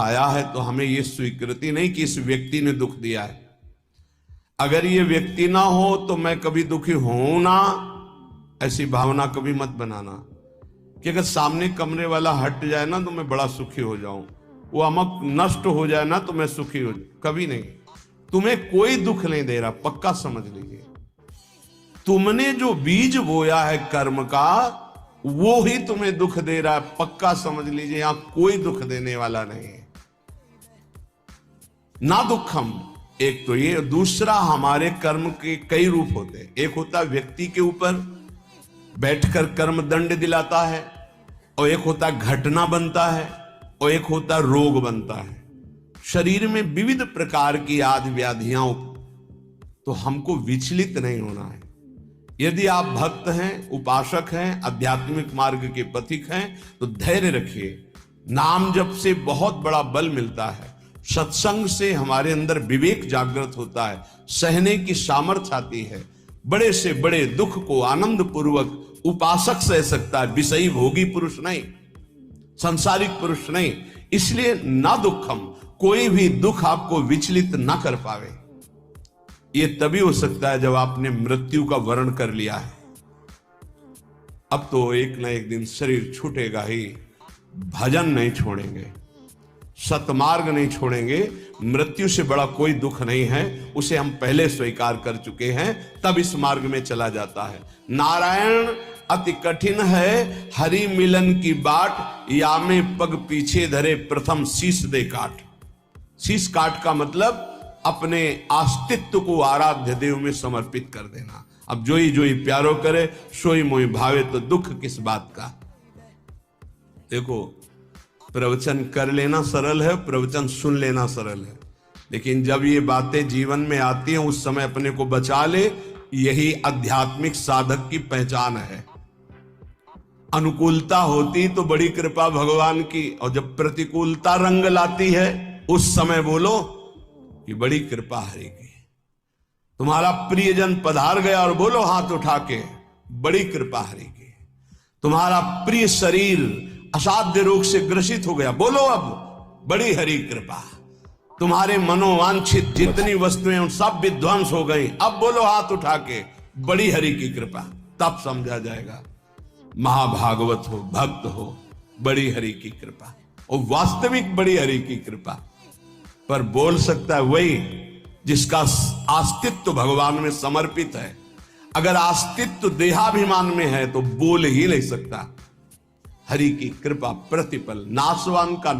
आया है तो हमें ये स्वीकृति नहीं कि इस व्यक्ति ने दुख दिया है। अगर ये व्यक्ति ना हो तो मैं कभी दुखी हूं ना, ऐसी भावना कभी मत बनाना कि अगर सामने कमरे वाला हट जाए ना तो मैं बड़ा सुखी हो जाऊं, वो अमक नष्ट हो जाए ना तो मैं सुखी हो जाऊं। कभी नहीं। तुम्हें कोई दुख नहीं दे रहा, पक्का समझ लीजिए। तुमने जो बीज बोया है कर्म का, वो ही तुम्हें दुख दे रहा है, पक्का समझ लीजिए। यहां कोई दुख देने वाला नहीं है। ना दुखम, एक तो ये। दूसरा, हमारे कर्म के कई रूप होते हैं। एक होता है व्यक्ति के ऊपर बैठकर कर्म दंड दिलाता है, और एक होता है घटना बनता है, और एक होता है रोग बनता है। शरीर में विविध प्रकार की आदि व्याधियां, तो हमको विचलित नहीं होना है। यदि आप भक्त हैं, उपासक हैं, आध्यात्मिक मार्ग के पथिक हैं, तो धैर्य रखिए। नाम जप से बहुत बड़ा बल मिलता है। सत्संग से हमारे अंदर विवेक जागृत होता है, सहने की सामर्थ्य आती है। बड़े से बड़े दुख को आनंद पूर्वक उपासक सह सकता है, विषयी भोगी पुरुष नहीं, संसारिक पुरुष नहीं। इसलिए ना दुखम, कोई भी दुख आपको विचलित ना कर पावे। ये तभी हो सकता है जब आपने मृत्यु का वर्ण कर लिया है। अब तो एक ना एक दिन शरीर छूटेगा ही। भजन नहीं छोड़ेंगे, सतमार्ग नहीं छोड़ेंगे। मृत्यु से बड़ा कोई दुख नहीं है, उसे हम पहले स्वीकार कर चुके हैं, तब इस मार्ग में चला जाता है। नारायण अति कठिन है, हरि मिलन की बाट, या में पग पीछे धरे प्रथम शीश दे काट। शीश काट का मतलब अपने अस्तित्व को आराध्य देव में समर्पित कर देना। अब जोई जोई प्यारो करे, सोई मोई भावे, तो दुख किस बात का। देखो, प्रवचन कर लेना सरल है, प्रवचन सुन लेना सरल है, लेकिन जब ये बातें जीवन में आती हैं उस समय अपने को बचा ले। यही आध्यात्मिक साधक की पहचान है। अनुकूलता होती तो बड़ी कृपा भगवान की, और जब प्रतिकूलता रंग लाती है उस समय बोलो कि बड़ी कृपा हरि की। तुम्हारा प्रियजन पधार गया और बोलो हाथ उठा के, बड़ी कृपा हरि की। तुम्हारा प्रिय शरीर असाध्य रोग से ग्रसित हो गया, बोलो अब बड़ी हरि कृपा। तुम्हारे मनोवांछित जितनी वस्तुएं उन सब विध्वंस हो गई, अब बोलो हाथ उठा के, बड़ी हरि की कृपा। तब समझा जाएगा महाभागवत हो, भक्त हो, बड़ी हरि की कृपा, और वास्तविक बड़ी हरि की कृपा। पर बोल सकता है वही जिसका अस्तित्व भगवान में समर्पित है। अगर अस्तित्व देहाभिमान में है तो बोल ही नहीं सकता। हरि की कृपा प्रतिपल, नासवान का